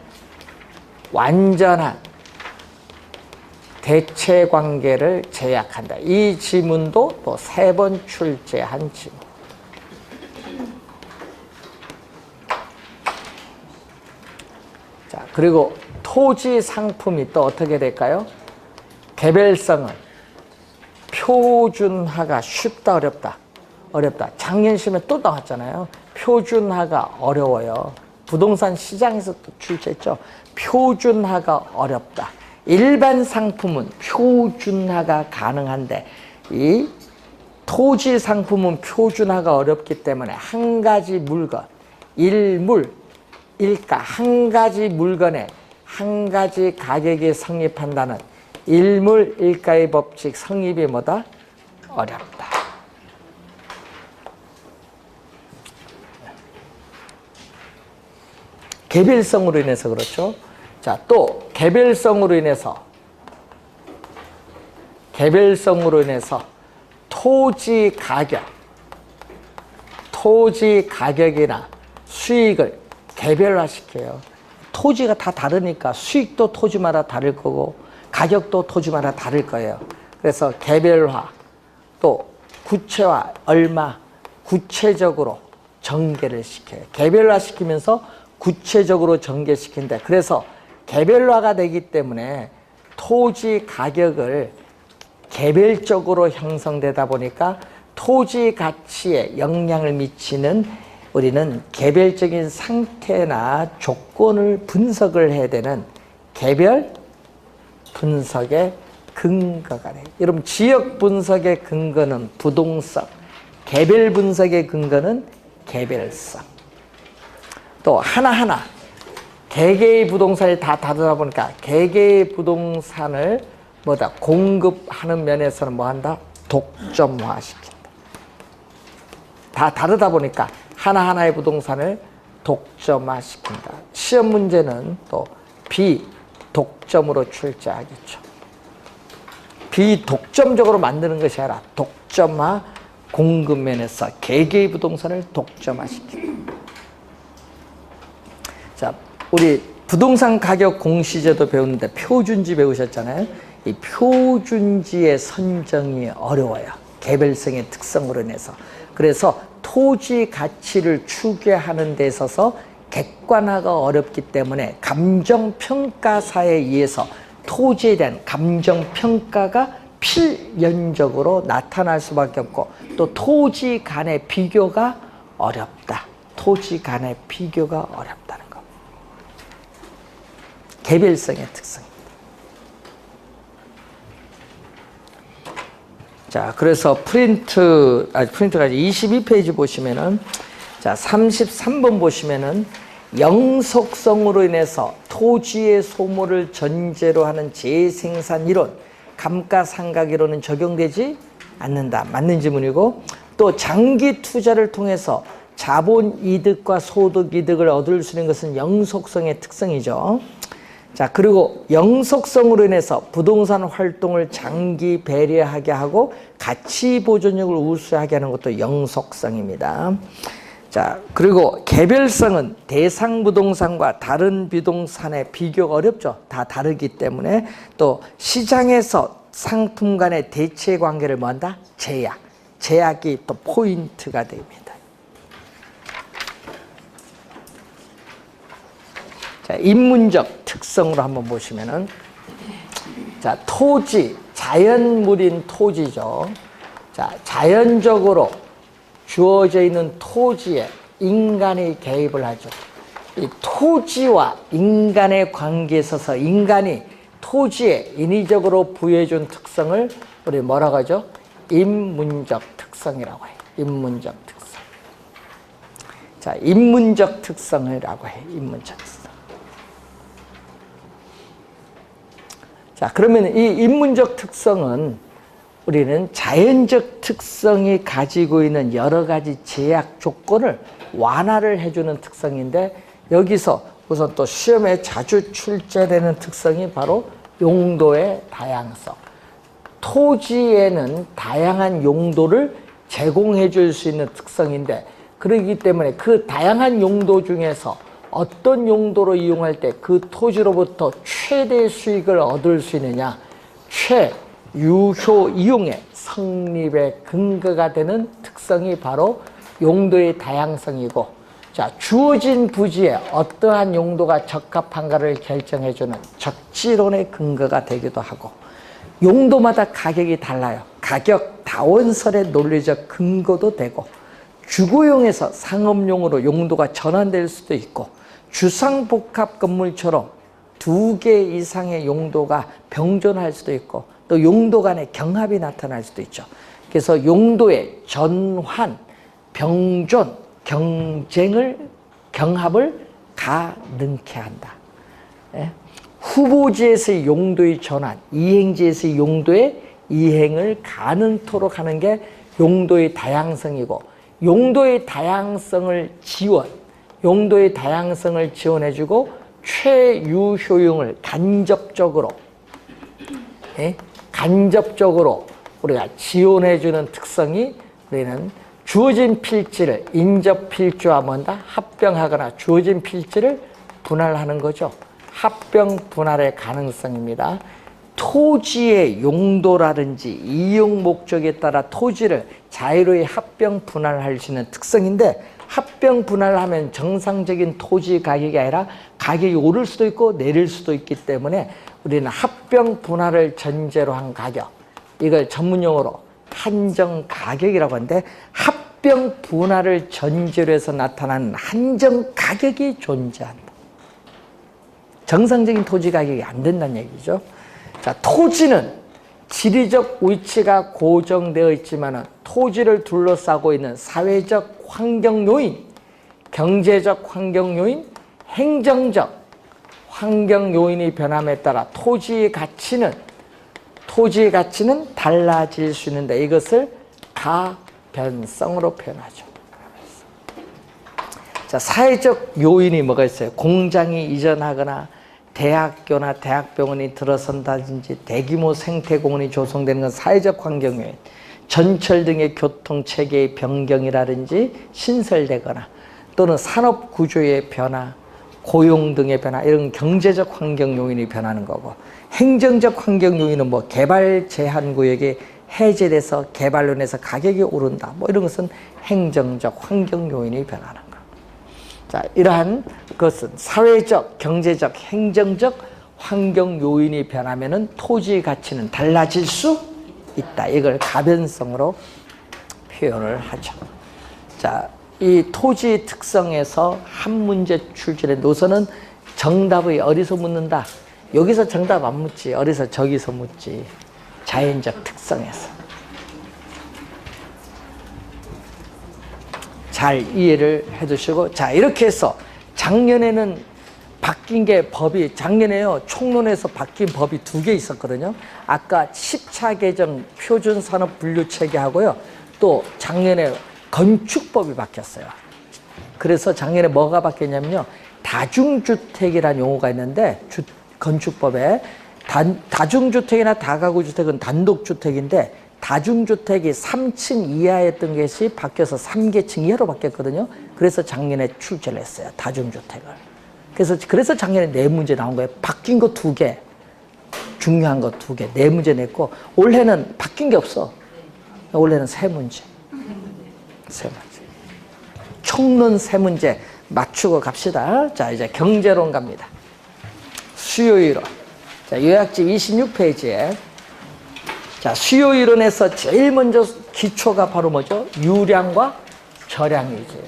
S2: 완전한 대체 관계를 제약한다. 이 지문도 또 3번 출제한 지문. 자, 그리고 토지 상품이 또 어떻게 될까요? 개별성은 표준화가 쉽다, 어렵다? 어렵다. 작년 시험에 또 나왔잖아요. 표준화가 어려워요. 부동산 시장에서 또 출제했죠. 표준화가 어렵다. 일반 상품은 표준화가 가능한데 이 토지 상품은 표준화가 어렵기 때문에 한 가지 물건, 일물, 일가, 한 가지 물건에 한 가지 가격이 성립한다는 일물 일가의 법칙 성립이 뭐다? 어렵다. 개별성으로 인해서 그렇죠. 자, 또 개별성으로 인해서 토지 가격이나 수익을 개별화시켜요. 토지가 다 다르니까 수익도 토지마다 다를 거고 가격도 토지마다 다를 거예요. 그래서 개별화, 또 구체화, 얼마 구체적으로 전개를 시켜요. 개별화시키면서 구체적으로 전개시킨다. 그래서 개별화가 되기 때문에 토지 가격을 개별적으로 형성되다 보니까 토지 가치에 영향을 미치는 우리는 개별적인 상태나 조건을 분석을 해야 되는 개별 분석의 근거가 돼요. 여러분, 지역 분석의 근거는 부동성, 개별 분석의 근거는 개별성. 또 하나하나 개개의 부동산이 다 다르다 보니까 개개의 부동산을 뭐다 공급하는 면에서는 뭐한다? 독점화시킨다. 다 다르다 보니까 하나하나의 부동산을 독점화시킨다. 시험 문제는 또 비독점으로 출제하겠죠. 비독점적으로 만드는 것이 아니라 독점화 공급 면에서 개개의 부동산을 독점화시킨다. 자, 우리 부동산 가격 공시제도 배우는데 표준지 배우셨잖아요. 이 표준지의 선정이 어려워요. 개별성의 특성으로 인해서. 그래서 토지 가치를 추계하는 데 있어서 객관화가 어렵기 때문에 감정평가사에 의해서 토지에 대한 감정평가가 필연적으로 나타날 수밖에 없고 또 토지 간의 비교가 어렵다. 토지 간의 비교가 어렵다는 것. 개별성의 특성입니다. 자, 그래서 프린트가 22페이지 보시면은, 자, 33번 보시면은, 영속성으로 인해서 토지의 소모를 전제로 하는 재생산 이론, 감가상각 이론은 적용되지 않는다. 맞는 지문이고, 또 장기 투자를 통해서 자본 이득과 소득 이득을 얻을 수 있는 것은 영속성의 특성이죠. 자, 그리고 영속성으로 인해서 부동산 활동을 장기 배려하게 하고 가치 보존력을 우수하게 하는 것도 영속성입니다. 자, 그리고 개별성은 대상 부동산과 다른 부동산의 비교가 어렵죠. 다 다르기 때문에 또 시장에서 상품 간의 대체 관계를 뭐한다? 제약. 제약이 또 포인트가 됩니다. 자, 인문적 특성으로 한번 보시면은, 자, 토지, 자연물인 토지죠. 자, 자연적으로 주어져 있는 토지에 인간이 개입을 하죠. 이 토지와 인간의 관계에 있어서 인간이 토지에 인위적으로 부여해준 특성을 우리 뭐라고 하죠? 인문적 특성이라고 해요. 인문적 특성. 자, 인문적 특성이라고 해. 인문적 특성. 자, 그러면 이 인문적 특성은 우리는 자연적 특성이 가지고 있는 여러 가지 제약 조건을 완화를 해주는 특성인데, 여기서 우선 또 시험에 자주 출제되는 특성이 바로 용도의 다양성. 토지에는 다양한 용도를 제공해 줄 수 있는 특성인데, 그렇기 때문에 그 다양한 용도 중에서 어떤 용도로 이용할 때 그 토지로부터 최대 수익을 얻을 수 있느냐, 최유효 이용의 성립의 근거가 되는 특성이 바로 용도의 다양성이고, 자, 주어진 부지에 어떠한 용도가 적합한가를 결정해주는 적지론의 근거가 되기도 하고, 용도마다 가격이 달라요. 가격 다원설의 논리적 근거도 되고, 주거용에서 상업용으로 용도가 전환될 수도 있고, 주상복합 건물처럼 2개 이상의 용도가 병존할 수도 있고, 또 용도 간의 경합이 나타날 수도 있죠. 그래서 용도의 전환, 병존, 경합을 가능케 한다. 예? 후보지에서의 용도의 전환, 이행지에서의 용도의 이행을 가능토록 하는 게 용도의 다양성이고, 용도의 다양성을 지원해주고 최유효용을 간접적으로 우리가 지원해주는 특성이, 우리는 주어진 필지를 인접필지와 뭔가 합병하거나 주어진 필지를 분할하는 거죠. 합병 분할의 가능성입니다. 토지의 용도라든지 이용 목적에 따라 토지를 자유로이 합병 분할할 수 있는 특성인데, 합병 분할하면 정상적인 토지 가격이 아니라 가격이 오를 수도 있고 내릴 수도 있기 때문에 우리는 합병 분할을 전제로 한 가격, 이걸 전문용어로 한정 가격이라고 하는데, 합병 분할을 전제로 해서 나타나는 한정 가격이 존재한다. 정상적인 토지 가격이 안 된다는 얘기죠. 자, 토지는 지리적 위치가 고정되어 있지만 토지를 둘러싸고 있는 사회적 환경 요인, 경제적 환경 요인, 행정적 환경 요인이 변함에 따라 토지의 가치는 달라질 수 있는데, 이것을 가변성으로 표현하죠. 자, 사회적 요인이 뭐가 있어요? 공장이 이전하거나 대학교나 대학병원이 들어선다든지 대규모 생태공원이 조성되는 건 사회적 환경 요인, 전철 등의 교통체계의 변경이라든지 신설되거나 또는 산업구조의 변화, 고용 등의 변화, 이런 경제적 환경 요인이 변하는 거고, 행정적 환경 요인은 뭐 개발 제한 구역이 해제돼서 개발로 인해서 가격이 오른다, 뭐 이런 것은 행정적 환경 요인이 변하는 거. 자, 이러한 것은 사회적, 경제적, 행정적 환경 요인이 변하면은 토지 가치는 달라질 수 있다. 이걸 가변성으로 표현을 하죠. 자, 이 토지 특성에서 한 문제 출제된 우선은 정답의 어디서 묻는다. 여기서 정답 안 묻지. 어디서 저기서 묻지. 자연적 특성에서. 잘 이해를 해두시고, 자, 이렇게 해서 작년에는 바뀐 게 법이, 작년에요, 총론에서 바뀐 법이 2개 있었거든요. 아까 10차 개정 표준산업분류체계하고요, 또 작년에 건축법이 바뀌었어요. 그래서 작년에 뭐가 바뀌었냐면요, 다중주택이라는 용어가 있는데, 건축법에 다중주택이나 다가구주택은 단독주택인데, 다중주택이 3층 이하였던 것이 바뀌어서 3계층 이하로 바뀌었거든요. 그래서 작년에 출제를 했어요, 다중주택을. 그래서 작년에 4문제 나온 거예요. 바뀐 거 2개, 중요한 거 2개, 4문제 냈고, 올해는 바뀐 게 없어. 올해는 3문제. 3문제. 총론 3문제 맞추고 갑시다. 자, 이제 경제론 갑니다. 수요이론. 자, 요약집 26페이지에. 자, 수요이론에서 제일 먼저 기초가 바로 뭐죠? 유량과 저량이지.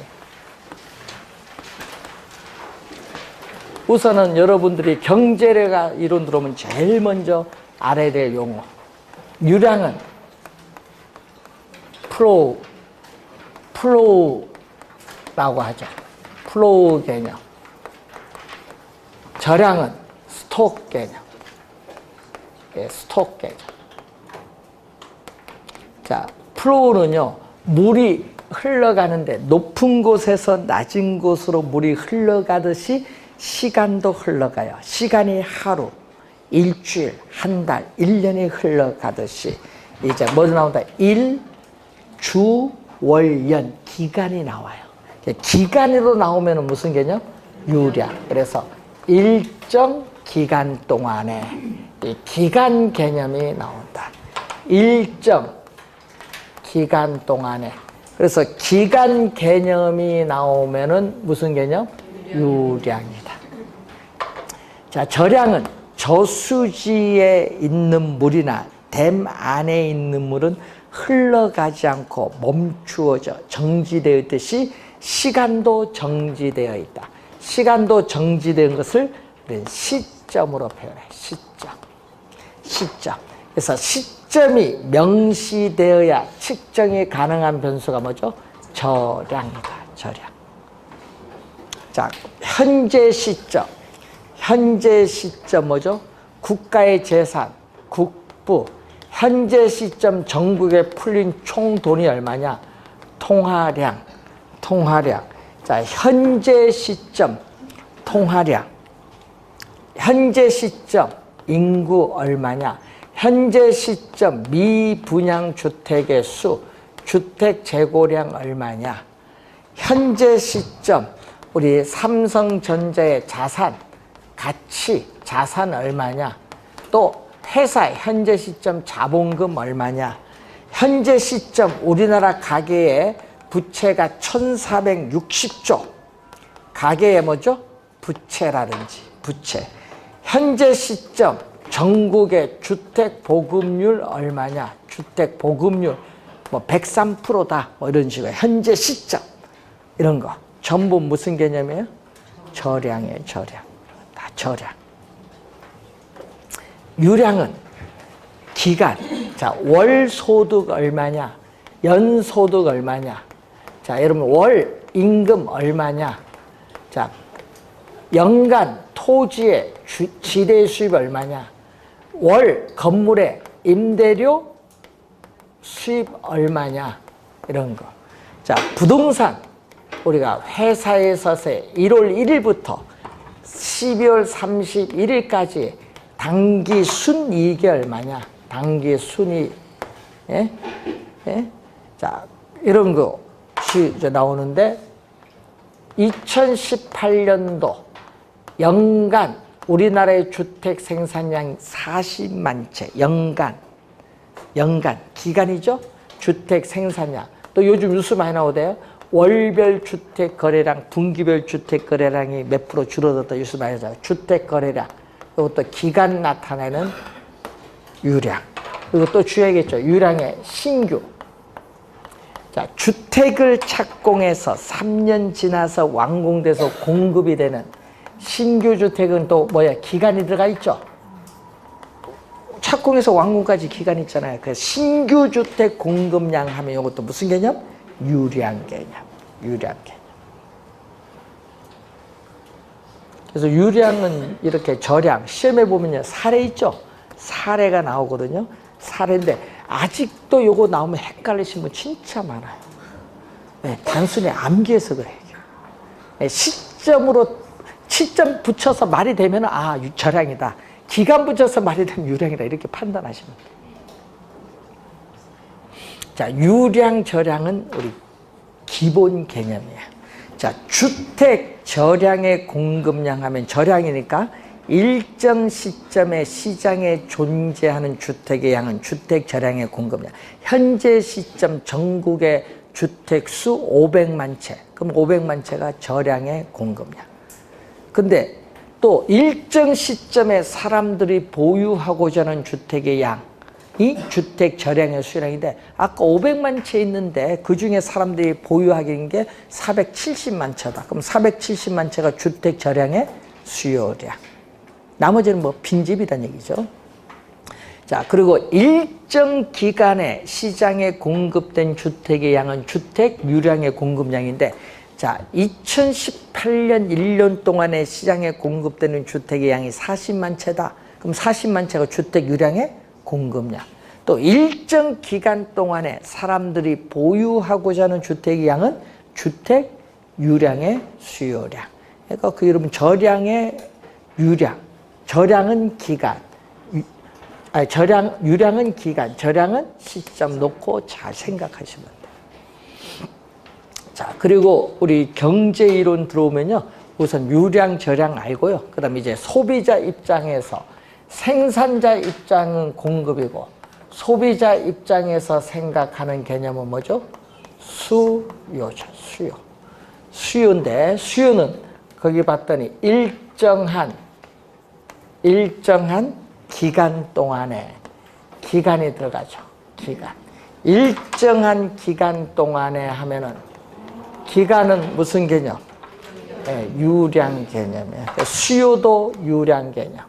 S2: 우선은 여러분들이 경제가 이론 들어오면 제일 먼저 알아야 될 용어. 유량은 플로우라고 하죠. 플로우 개념. 저량은 스톡 개념. 예, 스톡 개념. 자, 플로우는요, 물이 흘러가는데 높은 곳에서 낮은 곳으로 물이 흘러가듯이 시간도 흘러가요. 시간이 하루, 일주일, 한 달, 1년이 흘러가듯이 이제 뭐 나온다? 일, 주, 월, 연, 기간이 나와요. 기간으로 나오면 무슨 개념? 유량. 그래서 일정 기간 동안에 이 기간 개념이 나온다. 일정 기간 동안에. 그래서 기간 개념이 나오면은 무슨 개념? 유량이다. 자, 저량은 저수지에 있는 물이나 댐 안에 있는 물은 흘러가지 않고 멈추어져 정지되어 있듯이 시간도 정지되어 있다. 시간도 정지된 것을 우리는 시점으로 표현해. 시점. 시점. 그래서 시점이 명시되어야 측정이 가능한 변수가 뭐죠? 저량이다. 저량. 자, 현재 시점. 현재 시점 뭐죠? 국가의 재산, 국부. 현재 시점 전국에 풀린 총 돈이 얼마냐? 통화량. 통화량. 자, 현재 시점 통화량. 현재 시점 인구 얼마냐? 현재 시점 미분양 주택의 수, 주택 재고량 얼마냐? 현재 시점 우리 삼성전자의 자산, 가치, 자산 얼마냐? 또 회사 현재 시점 자본금 얼마냐? 현재 시점 우리나라 가계의 부채가 1460조. 가계의 뭐죠? 부채라든지 부채. 현재 시점 전국의 주택 보급률 얼마냐? 주택 보급률 뭐 103%다. 뭐 이런 식으로 현재 시점 이런 거 전부 무슨 개념이에요? 저량이에요. 저량. 다 저량. 유량은 기간. 자, 월 소득 얼마냐? 연 소득 얼마냐? 자, 여러분 월 임금 얼마냐? 자, 연간 토지의 지대 수입 얼마냐? 월 건물의 임대료 수입 얼마냐? 이런 거. 자, 부동산 우리가 회사에서의 1월 1일부터 12월 31일까지 당기 순이익이 얼마냐? 당기 순이익. 예? 예? 자, 이런 것이 이제 나오는데 2018년도 연간 우리나라의 주택 생산량 40만 채. 연간 기간이죠. 주택 생산량. 또 요즘 뉴스 많이 나오대요. 월별 주택 거래량, 분기별 주택 거래량이 몇 프로 줄어들었다 뉴스 많이 나오잖아요. 주택 거래량. 이것도 기간 나타내는 유량. 그리고 또 주의하겠죠. 유량의 신규. 자, 주택을 착공해서 3년 지나서 완공돼서 공급이 되는 신규 주택은 또 뭐야? 기간이 들어가 있죠. 착공해서 완공까지 기간이 있잖아요. 그 신규 주택 공급량 하면 이것도 무슨 개념? 유량 개념. 유량 개념. 그래서 유량은 이렇게 저량, 시험에 보면요. 사례 있죠? 사례가 나오거든요. 사례인데 아직도 요거 나오면 헷갈리신 분 진짜 많아요. 네, 단순히 암기해서 그래요. 네, 시점 붙여서 말이 되면 저량이다. 기간 붙여서 말이 되면 유량이다. 이렇게 판단하시면 돼요. 자, 유량, 저량은 우리 기본 개념이에요. 자, 주택 저량의 공급량 하면 저량이니까 일정 시점에 시장에 존재하는 주택의 양은 주택 저량의 공급량. 현재 시점 전국의 주택 수 500만 채. 그럼 500만 채가 저량의 공급량. 근데 또 일정 시점에 사람들이 보유하고자 하는 주택의 양이 주택 저량의 수량인데 아까 500만 채 있는데 그중에 사람들이 보유하기는 게 470만 채다. 그럼 470만 채가 주택 저량의 수요량. 나머지는 뭐 빈집이란 얘기죠. 자, 그리고 일정 기간에 시장에 공급된 주택의 양은 주택 유량의 공급량인데 자, 2018 2018년 1년 동안에 시장에 공급되는 주택의 양이 40만 채다. 그럼 40만 채가 주택 유량의 공급량. 또 일정 기간 동안에 사람들이 보유하고자 하는 주택의 양은 주택 유량의 수요량. 그러니까 그 여러분 저량의 유량, 저량은 기간, 유량은 기간, 저량은 시점 놓고 잘 생각하시면 돼요. 자, 그리고 우리 경제 이론 들어오면요, 우선 유량, 저량 알고요. 그 다음에 이제 소비자 입장에서 생산자 입장은 공급이고 소비자 입장에서 생각하는 개념은 뭐죠? 수요죠, 수요. 수요인데 수요는 거기 봤더니 일정한 기간 동안에 기간이 들어가죠. 기간. 일정한 기간 동안에 하면은 기간은 무슨 개념? 네, 유량 개념이에요. 수요도 유량 개념.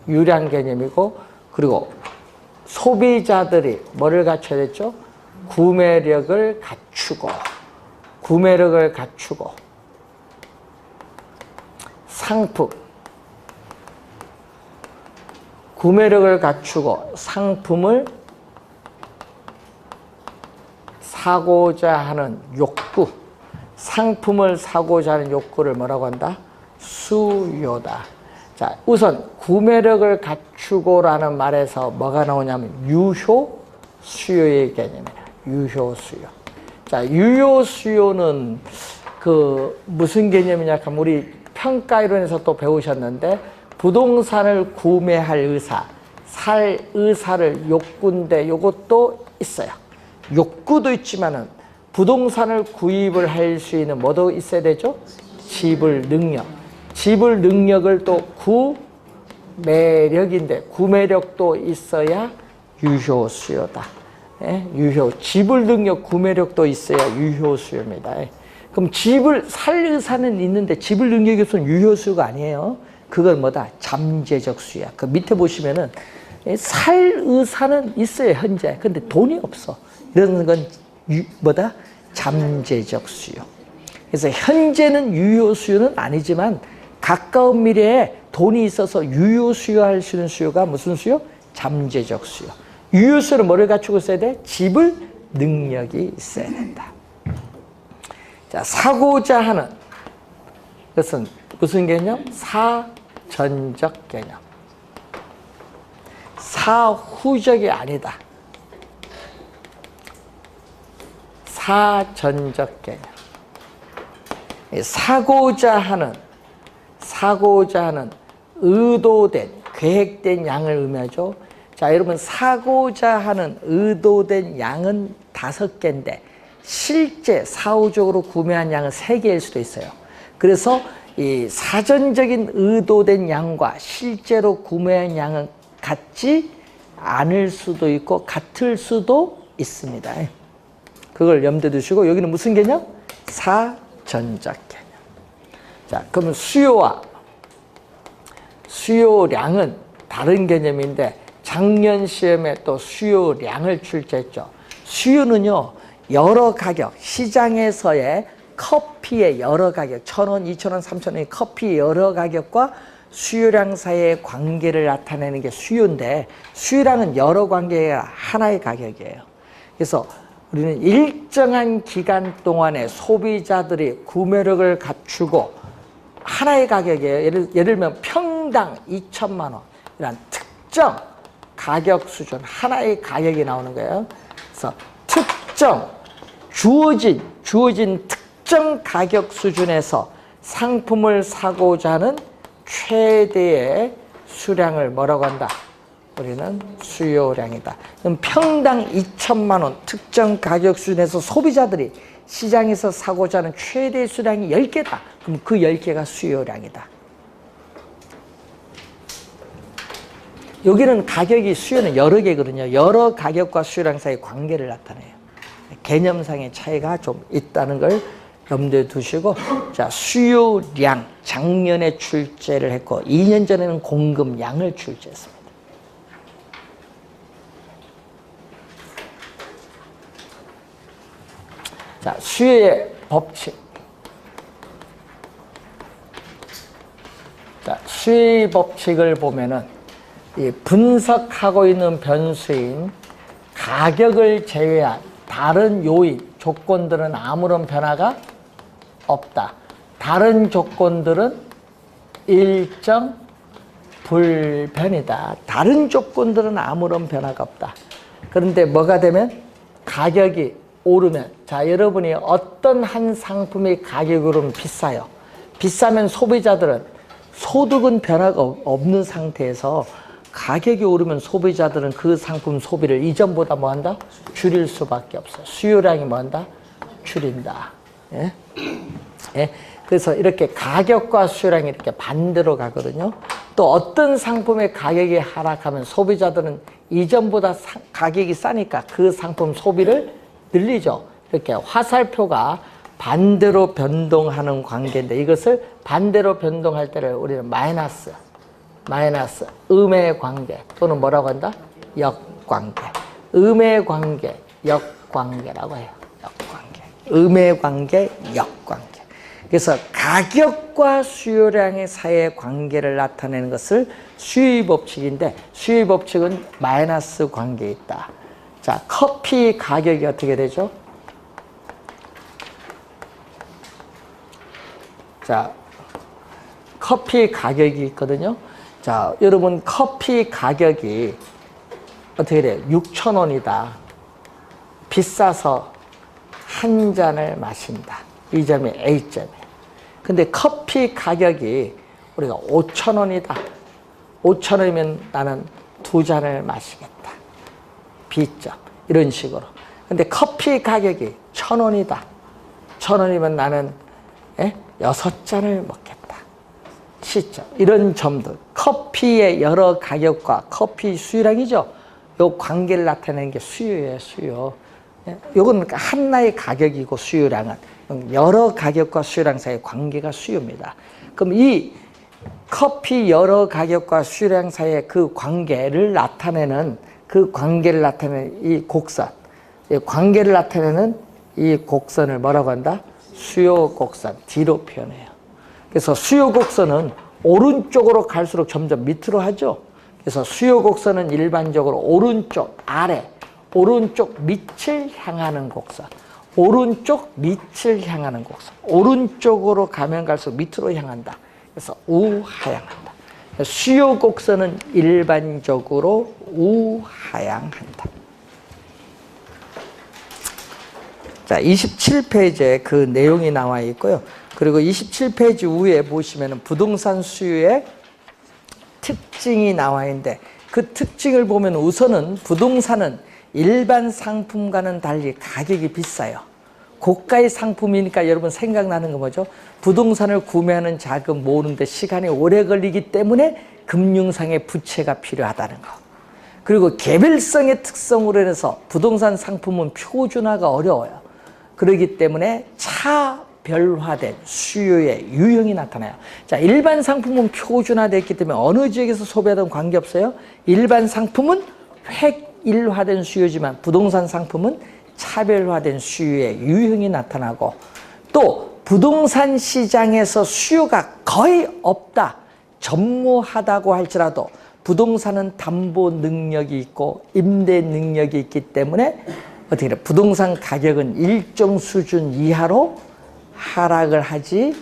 S2: 유량 개념이고 그리고 소비자들이 뭐를 갖춰야 됐죠? 구매력을 갖추고 상품 구매력을 갖추고 상품을 사고자 하는 욕구, 상품을 사고자 하는 욕구를 뭐라고 한다? 수요다. 자, 우선 구매력을 갖추고라는 말에서 뭐가 나오냐면 유효 수요의 개념이에요. 유효 수요. 자, 유효 수요는 그 무슨 개념이냐 하면 우리 평가 이론에서 또 배우셨는데 부동산을 구매할 의사, 살 의사를 욕구인데 요것도 있어요. 욕구도 있지만은 부동산을 구입을 할 수 있는 뭐도 있어야 되죠? 지불 능력. 지불 능력을 또 구매력인데 구매력도 있어야 유효 수요다. 예? 유효. 지불 능력, 구매력도 있어야 유효 수요입니다. 예. 그럼 집을 살 의사는 있는데 지불 능력이 없으면 유효 수요가 아니에요. 그건 뭐다? 잠재적 수요야. 그 밑에 보시면은 살 의사는 있어요, 현재. 근데 돈이 없어. 이런 건 뭐다? 잠재적 수요. 그래서 현재는 유효 수요는 아니지만 가까운 미래에 돈이 있어서 유효 수요할 수 있는 수요가 무슨 수요? 잠재적 수요. 유효 수요는 뭐를 갖추고 있어야 돼? 지불 능력이 있어야 된다. 자, 사고자 하는 것은 무슨 개념? 사전적 개념. 사후적이 아니다. 사전적 개념. 사고자 하는 의도된, 계획된 양을 의미하죠. 자, 여러분, 사고자 하는 의도된 양은 5개인데 실제 사후적으로 구매한 양은 3개일 수도 있어요. 그래서 이 사전적인 의도된 양과 실제로 구매한 양은 같지 않을 수도 있고 같을 수도 있습니다. 그걸 염두에 두시고 여기는 무슨 개념? 사전적 개념. 자, 그러면 수요량은 다른 개념인데 작년 시험에 또 수요량을 출제했죠. 수요는요, 여러 가격, 시장에서의 커피의 여러 가격, 1,000원, 2,000원, 3,000원의 커피의 여러 가격과 수요량 사이의 관계를 나타내는 게 수요인데 수요량은 여러 관계가 하나의 가격이에요. 그래서 우리는 일정한 기간 동안에 소비자들이 구매력을 갖추고 하나의 가격이에요. 예를 들면 평당 2천만 원 이런 특정 가격 수준, 하나의 가격이 나오는 거예요. 그래서 특정 주어진 특정 가격 수준에서 상품을 사고자 하는 최대의 수량을 뭐라고 한다? 우리는 수요량이다. 그럼 평당 2천만 원 특정 가격 수준에서 소비자들이 시장에서 사고자 하는 최대 수량이 10개다. 그럼 그 10개가 수요량이다. 여기는 가격이 수요는 여러 개거든요. 여러 가격과 수요량 사이의 관계를 나타내요. 개념상의 차이가 좀 있다는 걸 염두에 두시고, 자, 수요량 작년에 출제를 했고 2년 전에는 공급량을 출제했습니다. 자, 수요의 법칙. 자, 수의 법칙을 보면은 이 분석하고 있는 변수인 가격을 제외한 다른 요인, 조건들은 아무런 변화가 없다. 다른 조건들은 일정 불변이다. 다른 조건들은 아무런 변화가 없다. 그런데 뭐가 되면 가격이 오르면, 자, 여러분이 어떤 한 상품의 가격이 오르면 비싸요. 비싸면 소비자들은 소득은 변화가 없는 상태에서 가격이 오르면 소비자들은 그 상품 소비를 이전보다 뭐 한다? 줄일 수밖에 없어. 수요량이 뭐 한다? 줄인다. 예? 예? 그래서 이렇게 가격과 수요량이 이렇게 반대로 가거든요. 또 어떤 상품의 가격이 하락하면 소비자들은 이전보다 가격이 싸니까 그 상품 소비를 늘리죠. 이렇게 화살표가 반대로 변동하는 관계인데 이것을 반대로 변동할 때를 우리는 마이너스, 음의 관계 또는 뭐라고 한다? 역관계. 음의 관계, 역관계라고 해요. 역관계. 음의 관계, 역관계. 그래서 가격과 수요량의 사이의 관계를 나타내는 것을 수의 법칙인데 수의 법칙은 마이너스 관계에 있다. 자, 커피 가격이 어떻게 되죠? 자, 커피 가격이 있거든요. 자, 여러분 커피 가격이 어떻게 돼요? 6,000원이다. 비싸서 한 잔을 마신다. 이 점이 A점이에요. 근데 커피 가격이 우리가 5,000원이다. 5,000원이면 나는 두 잔을 마시겠다. B점. 이런 식으로. 근데 커피 가격이 1,000원이다. 1,000원이면 나는 6잔을 먹겠다. C점. 이런 점들. 커피의 여러 가격과 커피 수요량이죠. 요 관계를 나타내는 게 수요예요, 수요. 요건 하나의 가격이고 수요량은 여러 가격과 수요량 사이의 관계가 수요입니다. 그럼 이 커피 여러 가격과 수요량 사이의 그 관계를 나타내는 이 곡선, 이 관계를 나타내는 이 곡선을 뭐라고 한다? 수요 곡선, D로 표현해요. 그래서 수요 곡선은 오른쪽으로 갈수록 점점 밑으로 하죠. 그래서 수요 곡선은 일반적으로 오른쪽 아래, 오른쪽 밑을 향하는 곡선, 오른쪽 밑을 향하는 곡선, 오른쪽으로 가면 갈수록 밑으로 향한다. 그래서 우하향한다. 수요 곡선은 일반적으로 우하향한다. 자, 27페이지에 그 내용이 나와 있고요. 그리고 27페이지 위에 보시면 부동산 수요의 특징이 나와 있는데 그 특징을 보면 우선은 부동산은 일반 상품과는 달리 가격이 비싸요. 고가의 상품이니까 여러분 생각나는 거 뭐죠? 부동산을 구매하는 자금 모으는데 시간이 오래 걸리기 때문에 금융상의 부채가 필요하다는 거. 그리고 개별성의 특성으로 인해서 부동산 상품은 표준화가 어려워요. 그렇기 때문에 차별화된 수요의 유형이 나타나요. 자, 일반 상품은 표준화됐기 때문에 어느 지역에서 소비하든 관계없어요. 일반 상품은 획일화된 수요지만 부동산 상품은 차별화된 수요의 유형이 나타나고 또 부동산 시장에서 수요가 거의 없다, 전무하다고 할지라도 부동산은 담보 능력이 있고 임대 능력이 있기 때문에 어떻게 돼? 부동산 가격은 일정 수준 이하로 하락을 하지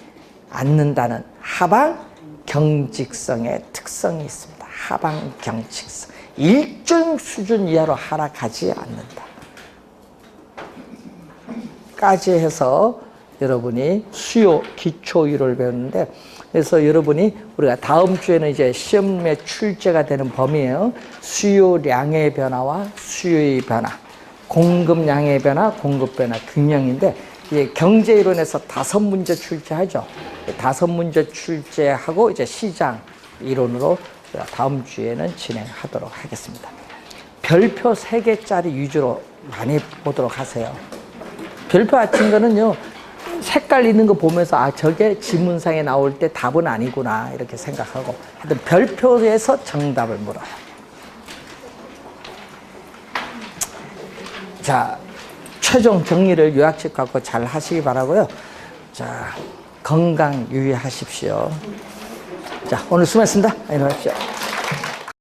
S2: 않는다는 하방 경직성의 특성이 있습니다. 하방 경직성. 일정 수준 이하로 하락하지 않는다. 까지 해서 여러분이 수요 기초율을 배우는데 그래서 여러분이 우리가 다음 주에는 이제 시험에 출제가 되는 범위예요. 수요량의 변화와 수요의 변화, 공급량의 변화, 공급 변화 균형인데 이제 경제 이론에서 5문제 출제하죠. 5문제 출제하고 이제 시장 이론으로 다음 주에는 진행하도록 하겠습니다. 별표 3개짜리 위주로 많이 보도록 하세요. 별표 아친 거는요, 색깔 있는 거 보면서 아, 저게 지문상에 나올 때 답은 아니구나 이렇게 생각하고 하여튼 별표에서 정답을 물어요. 자, 최종 정리를 요약집 갖고 잘 하시기 바라고요. 자, 건강 유의하십시오.
S1: 자, 오늘 수고하셨습니다. 일어나십시오.